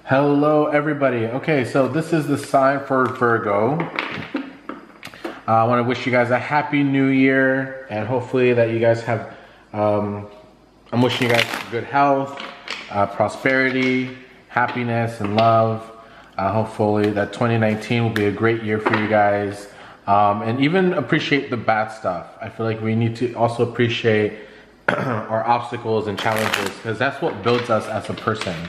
Hello, everybody. Okay, so this is the sign for Virgo. I want to wish you guys a happy new year, and hopefully that you guys have, I'm wishing you guys good health, prosperity, happiness, and love. Hopefully that 2019 will be a great year for you guys. And even appreciate the bad stuff. I feel like we need to also appreciate our obstacles and challenges, because that's what builds us as a person.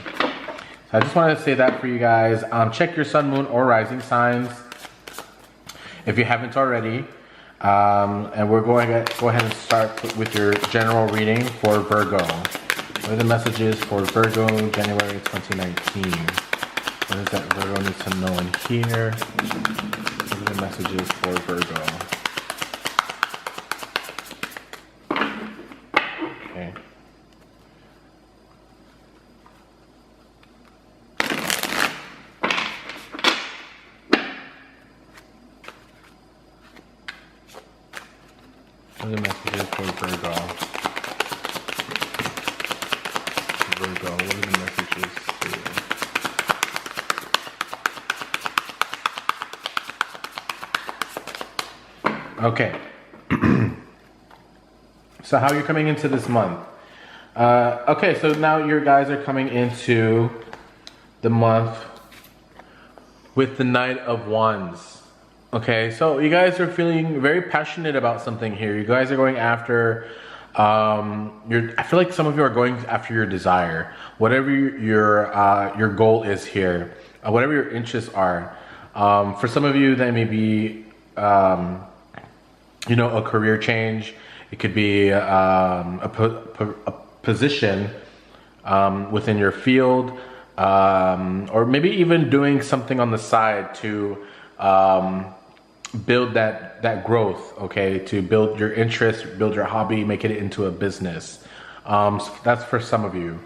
So I just wanted to say that for you guys. Check your sun, moon, or rising signs if you haven't already. And we're going to go ahead and start with your general reading for Virgo. What are the messages for Virgo January 2019? What is that Virgo needs to know in here? What are the messages for Virgo? Okay. What are the messages for Virgo? Virgo, what are the messages for Okay. So how are you coming into this month? Okay, so now your guys are coming into the month with the Knight of Wands. Okay, so you guys are feeling very passionate about something here. You guys are going after, I feel like some of you are going after your desire. Whatever your goal is here, whatever your interests are. For some of you, that may be, a career change. It could be a position within your field, or maybe even doing something on the side to build that growth, okay, to build your interest, build your hobby, make it into a business. So that's for some of you.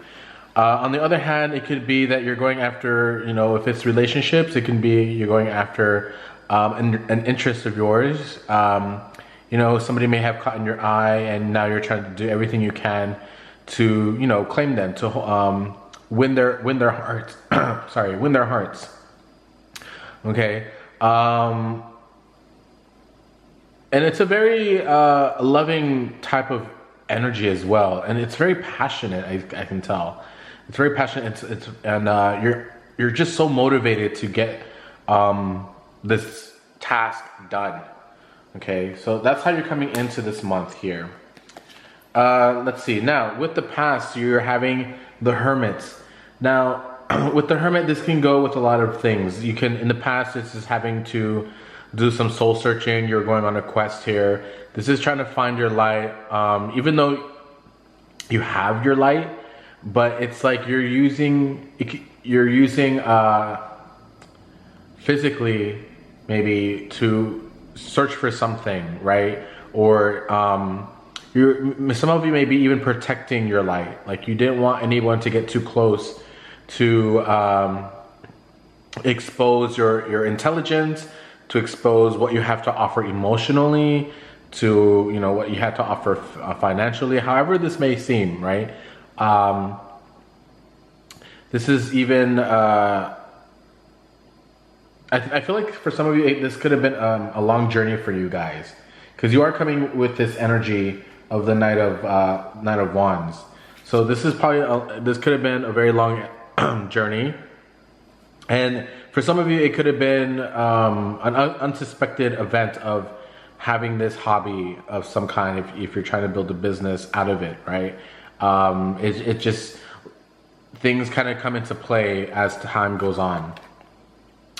On the other hand, it could be that you're going after, if it's relationships, it can be you're going after an interest of yours. Somebody may have caught in your eye, and now you're trying to do everything you can to, claim them, to win their hearts. Sorry, win their hearts. Okay. And it's a very loving type of energy as well, and it's very passionate. I can tell it's very passionate. You're just so motivated to get this task done. Okay, so that's how you're coming into this month here. Let's see. Now, with the past, you're having the Hermit. Now, with the Hermit, this can go with a lot of things. You can, in the past, this is having to do some soul searching. You're going on a quest here. This is trying to find your light, even though you have your light, but it's like you're using physically maybe to search for something, right? Or some of you may be even protecting your light. Like you didn't want anyone to get too close to expose your intelligence, to expose what you have to offer emotionally, to what you have to offer financially, however this may seem, right? This is even I feel like for some of you this could have been a long journey for you guys, because you are coming with this energy of the Knight of Wands. So this is probably this could have been a very long journey. And for some of you, it could have been an unsuspected event of having this hobby of some kind, if you're trying to build a business out of it, right? It just, things kind of come into play as time goes on.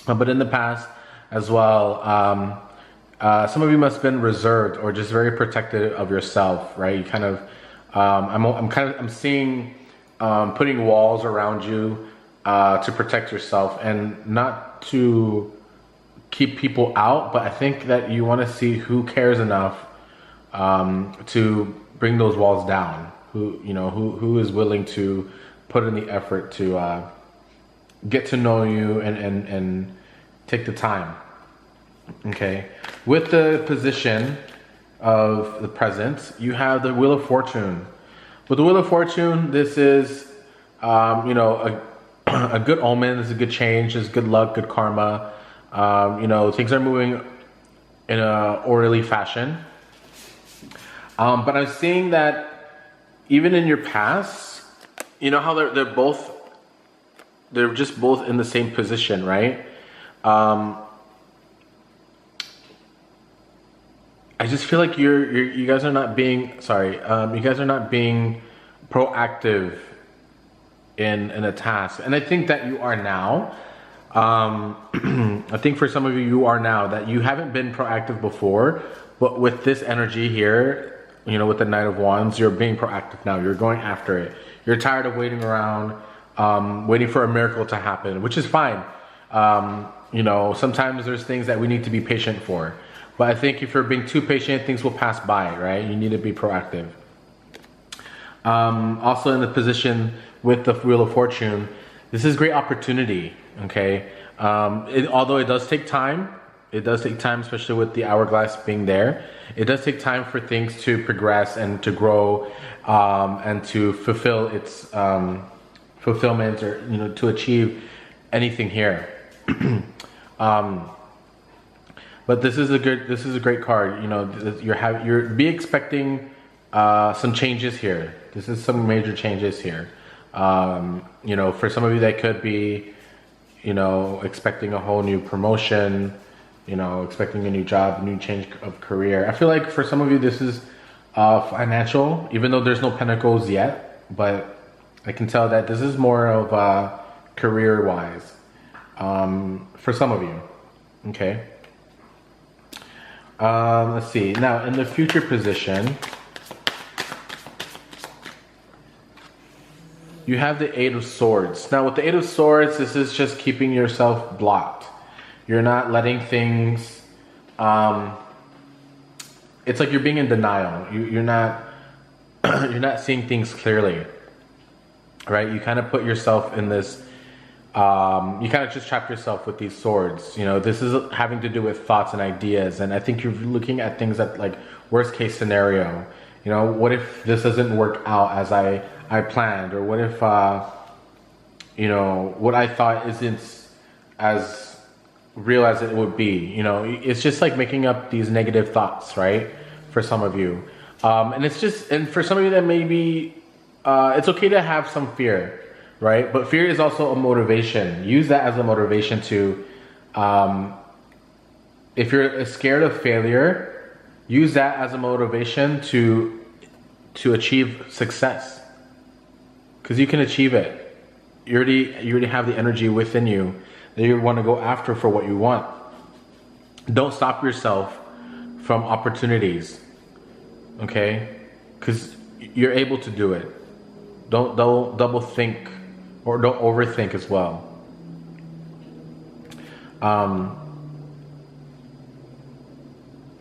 But in the past as well, some of you must have been reserved or just very protective of yourself, right? You kind of, I'm seeing putting walls around you to protect yourself and not to keep people out, but I think that you want to see who cares enough to bring those walls down. Who is willing to put in the effort to get to know you and take the time. Okay, with the position of the present, you have the Wheel of Fortune. With the Wheel of Fortune, this is a a good omen. This is a good change. This is good luck, good karma. You know, things are moving in a orderly fashion. But I'm seeing that even in your past, you know how they're just both in the same position, right? I just feel like you guys are not being, you guys are not being proactive in a task. And I think that you are now. I think for some of you, you are now, that you haven't been proactive before, but with this energy here, you know, with the Knight of Wands, you're being proactive now. You're going after it. You're tired of waiting around, waiting for a miracle to happen, which is fine. You know, sometimes there's things that we need to be patient for. But I think if you're being too patient, things will pass by, right? You need to be proactive. Also in the position with the Wheel of Fortune, this is great opportunity, okay? Although it does take time, especially with the hourglass being there. It does take time for things to progress and to grow, and to fulfill its fulfillment, or, you know, to achieve anything here. But this is a great card. You know, be expecting some changes here. This is some major changes here. You know, for some of you that could be, you know, expecting a whole new promotion, you know, expecting a new job, a new change of career. I feel like for some of you this is financial, even though there's no pentacles yet, but I can tell that this is more of career wise for some of you. Okay. Let's see. Now, in the future position, you have the Eight of Swords. Now, with the Eight of Swords, this is just keeping yourself blocked. You're not letting things... it's like you're being in denial. You're not you're not seeing things clearly, right? You kind of put yourself in this... you kind of just trap yourself with these swords. You know, this is having to do with thoughts and ideas, and I think you're looking at things at like worst case scenario. You know, what if this doesn't work out as I planned, or what if you know, what I thought isn't as real as it would be. You know, it's just like making up these negative thoughts, right, for some of you. And it's just, and for some of you that maybe it's okay to have some fear, right? But fear is also a motivation. Use that as a motivation to, if you're scared of failure, use that as a motivation to achieve success. Because you can achieve it. You already have the energy within you that you want to go after for what you want. Don't stop yourself from opportunities, okay? Because you're able to do it. Don't double think, or don't overthink as well.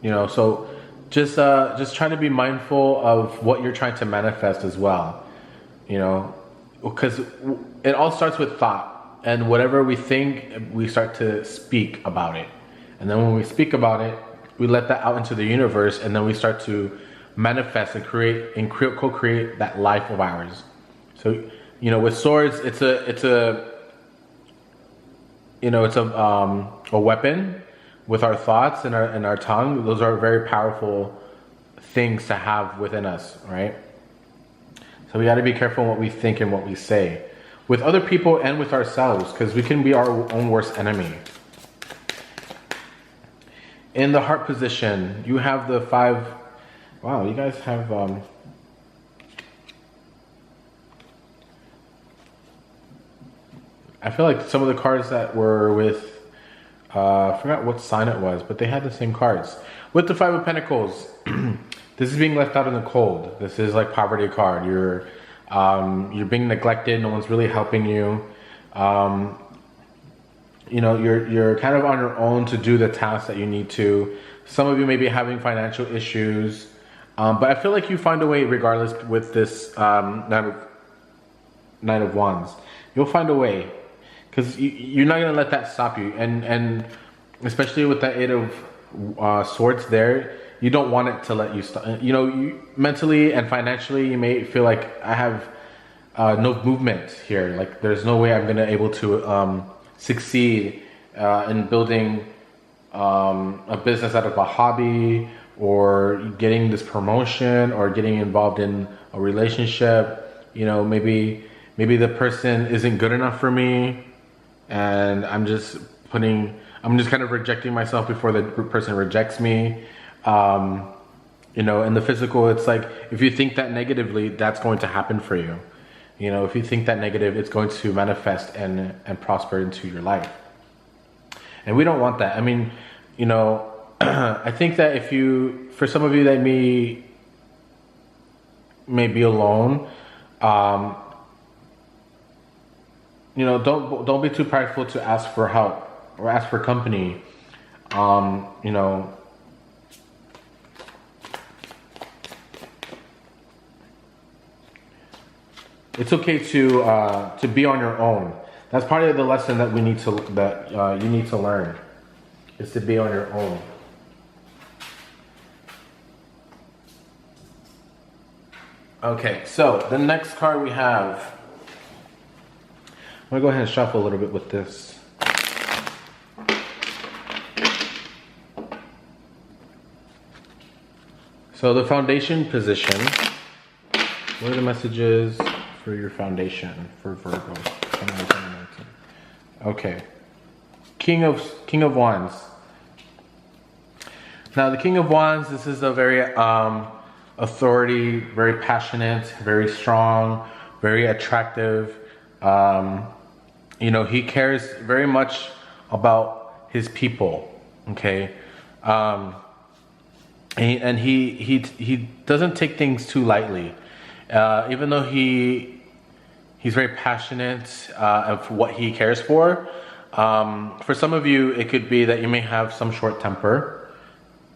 You know, so just try to be mindful of what you're trying to manifest as well. You know, because it all starts with thought, and whatever we think, we start to speak about it. And then when we speak about it, we let that out into the universe, and then we start to manifest and co-create that life of ours. So, you know, with swords, it's a weapon with our thoughts and our tongue. Those are very powerful things to have within us, right? So we got to be careful what we think and what we say with other people and with ourselves, because we can be our own worst enemy. In the heart position, you have the 5. Wow, you guys have I feel like some of the cards that were with I forgot what sign it was, but they had the same cards. With the 5 of Pentacles, this is being left out in the cold. This is like poverty card. You're being neglected. No one's really helping you. You know, you're kind of on your own to do the tasks that you need to. Some of you may be having financial issues, but I feel like you find a way regardless with this Knight of Wands. You'll find a way, because you're not going to let that stop you. And especially with that 8 of Swords there, you don't want it to let you stop. You know, mentally and financially, you may feel like I have no movement here. Like there's no way I'm gonna able to succeed in building a business out of a hobby, or getting this promotion, or getting involved in a relationship. You know, maybe the person isn't good enough for me, and I'm just kind of rejecting myself before the person rejects me. You know, in the physical, it's like if you think that negatively, that's going to happen for you. You know, if you think that negative, it's going to manifest and prosper into your life. And we don't want that. I mean, you know, I think that for some of you that may be alone, you know, don't be too prideful to ask for help or ask for company. You know, it's okay to be on your own. That's part of the lesson that you need to learn, is to be on your own. Okay, so the next card we have, I'm gonna go ahead and shuffle a little bit with this. So the foundation position, what are the messages for your foundation for Virgo? Okay, King of Wands. Now the King of Wands, this is a very authority, very passionate, very strong, very attractive. You know, he cares very much about his people. Okay, and he doesn't take things too lightly. Even though he's very passionate of what he cares for. For some of you, it could be that you may have some short temper,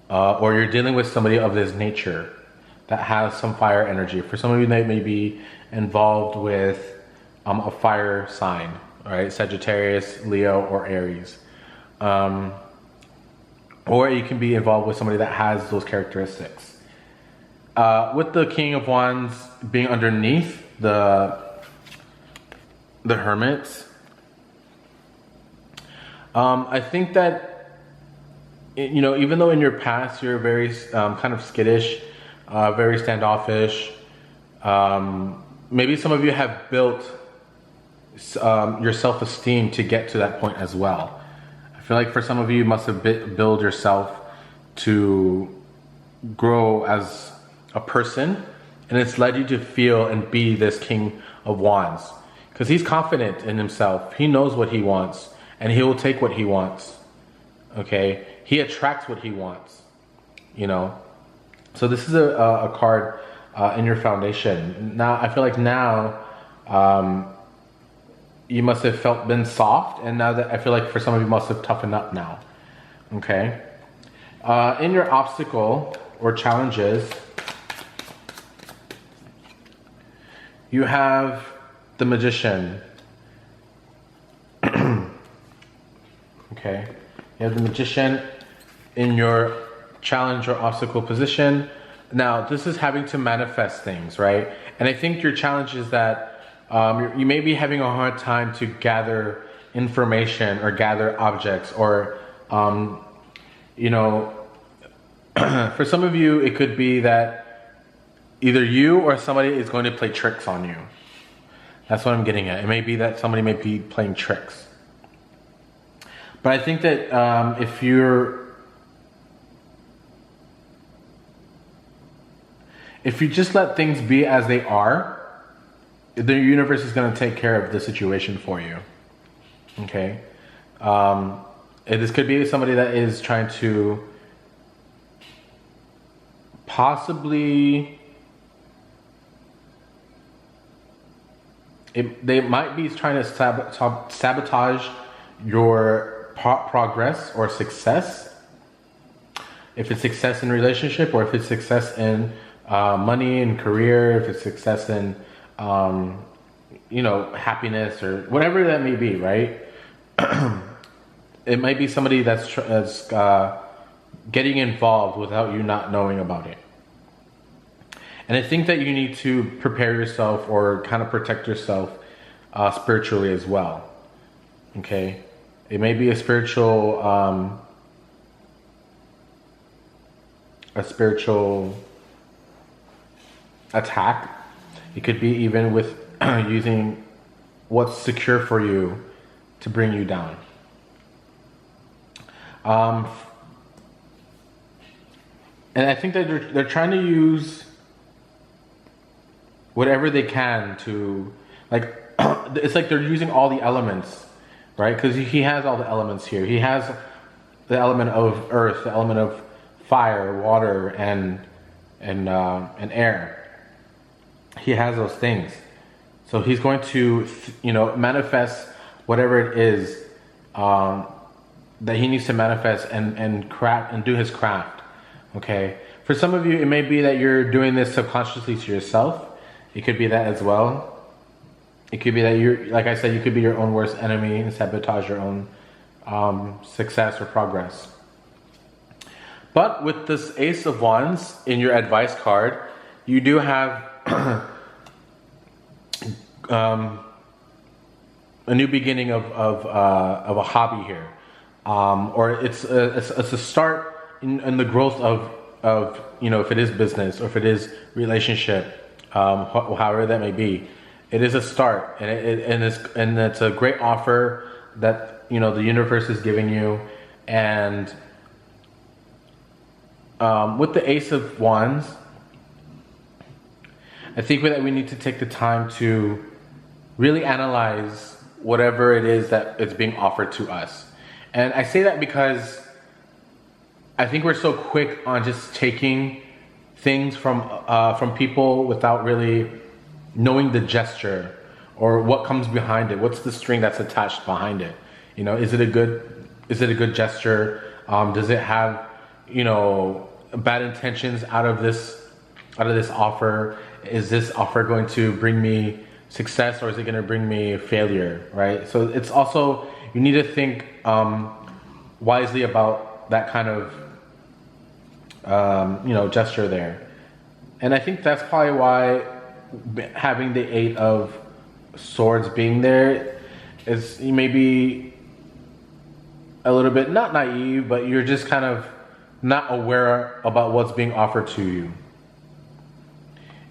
or you're dealing with somebody of this nature that has some fire energy. For some of you, they may be involved with a fire sign, right? Sagittarius, Leo, or Aries. Or you can be involved with somebody that has those characteristics. With the King of Wands being underneath the Hermit, I think that, you know, even though in your past you're very kind of skittish, very standoffish, maybe some of you have built your self-esteem to get to that point as well. I feel like for some of you must have built yourself to grow as a person, and it's led you to feel and be this King of Wands, because he's confident in himself. He knows what he wants, and he will take what he wants. Okay, he attracts what he wants, you know. So this is a card in your foundation. Now I feel like you must have been soft, and now that I feel like for some of you must have toughened up now. Okay, in your obstacle or challenges, you have the Magician. Okay, you have the Magician in your challenge or obstacle position. Now, this is having to manifest things, right? And I think your challenge is that you may be having a hard time to gather information or gather objects, or, you know, for some of you, it could be that either you or somebody is going to play tricks on you. That's what I'm getting at. It may be that somebody may be playing tricks. But I think that if you just let things be as they are, the universe is going to take care of the situation for you. Okay? This could be somebody that is trying to possibly... They might be trying to sabotage your progress or success. If it's success in relationship, or if it's success in money and career, if it's success in, you know, happiness, or whatever that may be, right? It might be somebody that's getting involved without you not knowing about it. And I think that you need to prepare yourself or kind of protect yourself spiritually as well. Okay? It may be a spiritual attack. It could be even with using what's secure for you to bring you down. And I think that they're trying to use whatever they can to, like, it's like they're using all the elements, right? Because he has all the elements here. He has the element of earth, the element of fire, water, and air. He has those things. So he's going to, manifest whatever it is that he needs to manifest and craft and do his craft. Okay. For some of you, it may be that you're doing this subconsciously to yourself. It could be that as well. It could be that you're, like I said, you could be your own worst enemy and sabotage your own success or progress. But with this Ace of Wands in your advice card, you do have a new beginning of a hobby here, or it's a start in the growth of if it is business or if it is relationship, however that may be. It is a start, and it's a great offer that the universe is giving you. And with the Ace of Wands, I think that we need to take the time to really analyze whatever it is that is being offered to us. And I say that because I think we're so quick on just taking things from people without really knowing the gesture or what comes behind it. What's the string that's attached behind it? Is it a good gesture? Does it have bad intentions out of this offer? Is this offer going to bring me success, or is it going to bring me failure? Right. So it's also, you need to think wisely about that kind of gesture there. And I think that's probably why having the Eight of Swords being there is, you may be a little bit not naive, but you're just kind of not aware about what's being offered to you,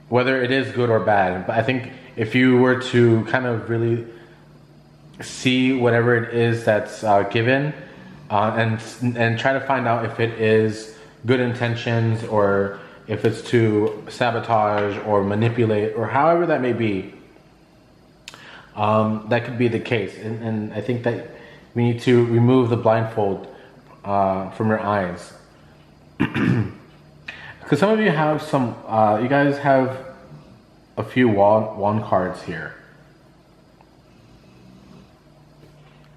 whether it is good or bad. But I think if you were to kind of really see whatever it is that's given, and try to find out if it is good intentions or if it's to sabotage or manipulate or however that may be, that could be the case. And I think that we need to remove the blindfold from your eyes. Because some of you have you guys have a few wand cards here.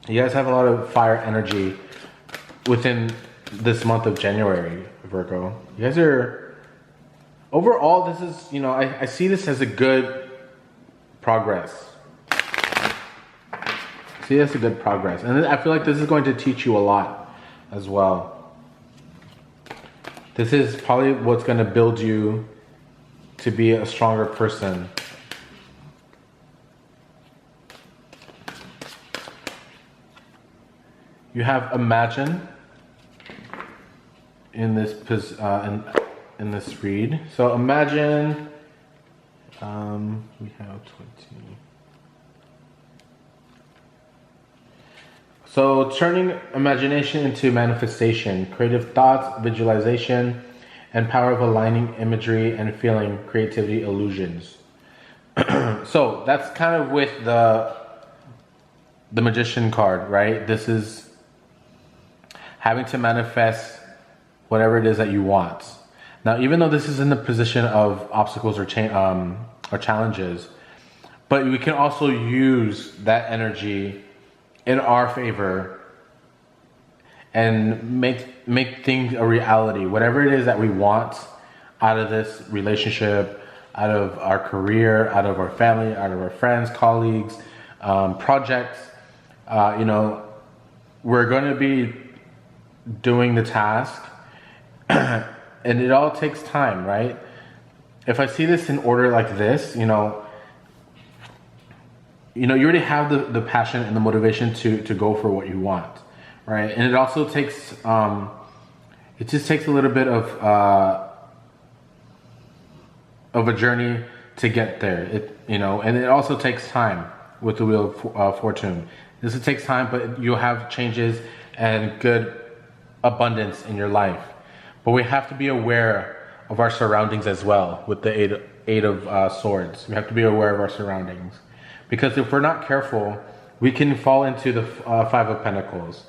You guys have a lot of fire energy within this month of January, Virgo. You guys are, overall, this is, I see this as a good progress. See, that's a good progress. And I feel like this is going to teach you a lot as well. This is probably what's going to build you to be a stronger person. You have Imagine in this in this read. So imagine, we have 20. So turning imagination into manifestation, creative thoughts, visualization, and power of aligning imagery and feeling, creativity, illusions. So that's kind of with the Magician card, right? This is having to manifest whatever it is that you want. Now, even though this is in the position of obstacles or challenges, but we can also use that energy in our favor and make things a reality. Whatever it is that we want out of this relationship, out of our career, out of our family, out of our friends, colleagues, projects, we're going to be doing the task. And it all takes time, right? if I see this in order like this, you already have the passion and the motivation to go for what you want, right? And it also takes, it just takes a little bit of a journey to get there. And it also takes time with the Wheel of Fortune. This takes time, but you'll have changes and good abundance in your life. But we have to be aware of our surroundings as well with the Eight of Swords. We have to be aware of our surroundings. Because if we're not careful, we can fall into the Five of Pentacles.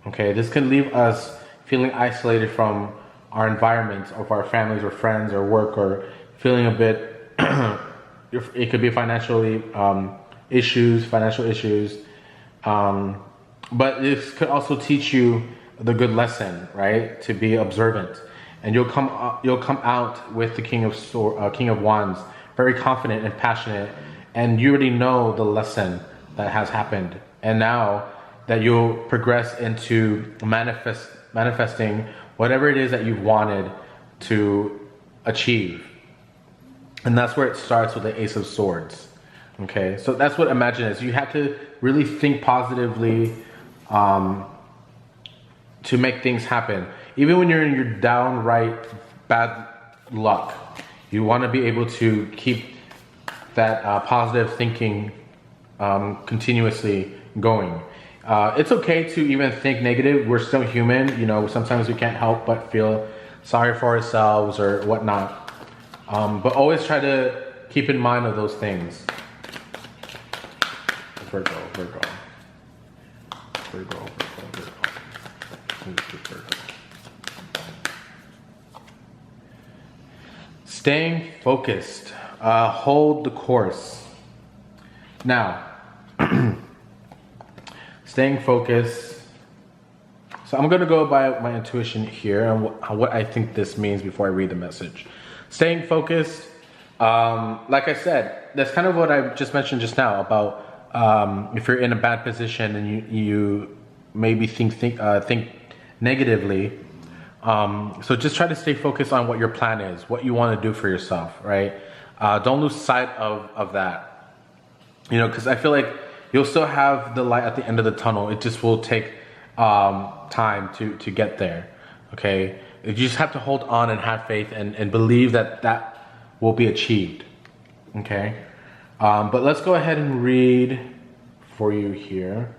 Okay, this can leave us feeling isolated from our environment, of our families or friends or work, or feeling a bit, it could be financial issues. But this could also teach you the good lesson, right? To be observant. And you'll come out with the King of Wands, very confident and passionate, and you already know the lesson that has happened. And now that you'll progress into manifesting whatever it is that you've wanted to achieve. And that's where it starts with the Ace of Swords. Okay, so that's what Imagine is. You have to really think positively to make things happen. Even when you're in your downright bad luck, you want to be able to keep that positive thinking continuously going. It's okay to even think negative. We're still human. Sometimes we can't help but feel sorry for ourselves or whatnot. But always try to keep in mind of those things. Virgo. Staying focused. Hold the course. Now, staying focused. So I'm going to go by my intuition here and what I think this means before I read the message. Staying focused, like I said, that's kind of what I just mentioned just now about if you're in a bad position and you maybe think negatively. So just try to stay focused on what your plan is, what you want to do for yourself, right? Don't lose sight of that, because I feel like you'll still have the light at the end of the tunnel. It just will take time to get there, okay? You just have to hold on and have faith and believe that will be achieved, okay? But let's go ahead and read for you here.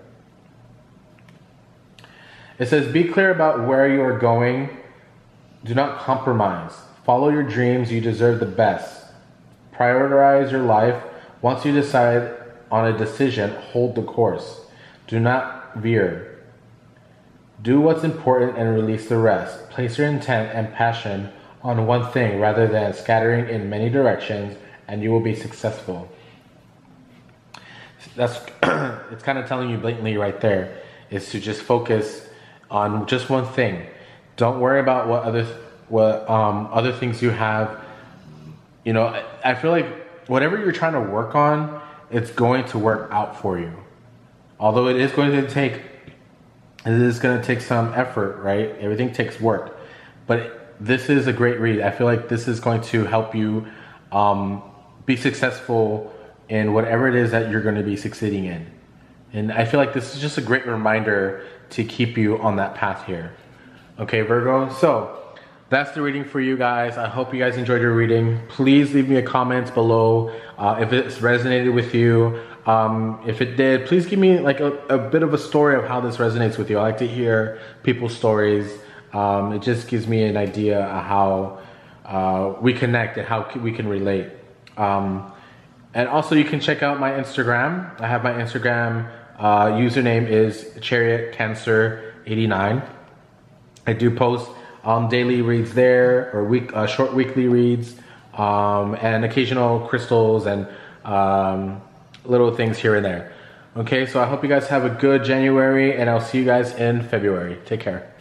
It says, be clear about where you are going. Do not compromise. Follow your dreams. You deserve the best. Prioritize your life. Once you decide on a decision, hold the course. Do not veer. Do what's important and release the rest. Place your intent and passion on one thing rather than scattering in many directions, and you will be successful. That's it's kind of telling you blatantly right there is to just focus on just one thing. Don't worry about what other things you have. I feel like whatever you're trying to work on, it's going to work out for you. Although it is going to take some effort, right? Everything takes work. But this is a great read. I feel like this is going to help you be successful in whatever it is that you're going to be succeeding in. And I feel like this is just a great reminder to keep you on that path here. Okay, Virgo? So that's the reading for you guys. I hope you guys enjoyed your reading. Please leave me a comment below if it's resonated with you. If it did, please give me like a bit of a story of how this resonates with you. I like to hear people's stories. It just gives me an idea of how we connect and how we can relate. And also you can check out my Instagram. I have my Instagram username is ChariotCancer89. I do post daily reads there, or short weekly reads, and occasional crystals and little things here and there. Okay, so I hope you guys have a good January, and I'll see you guys in February. Take care.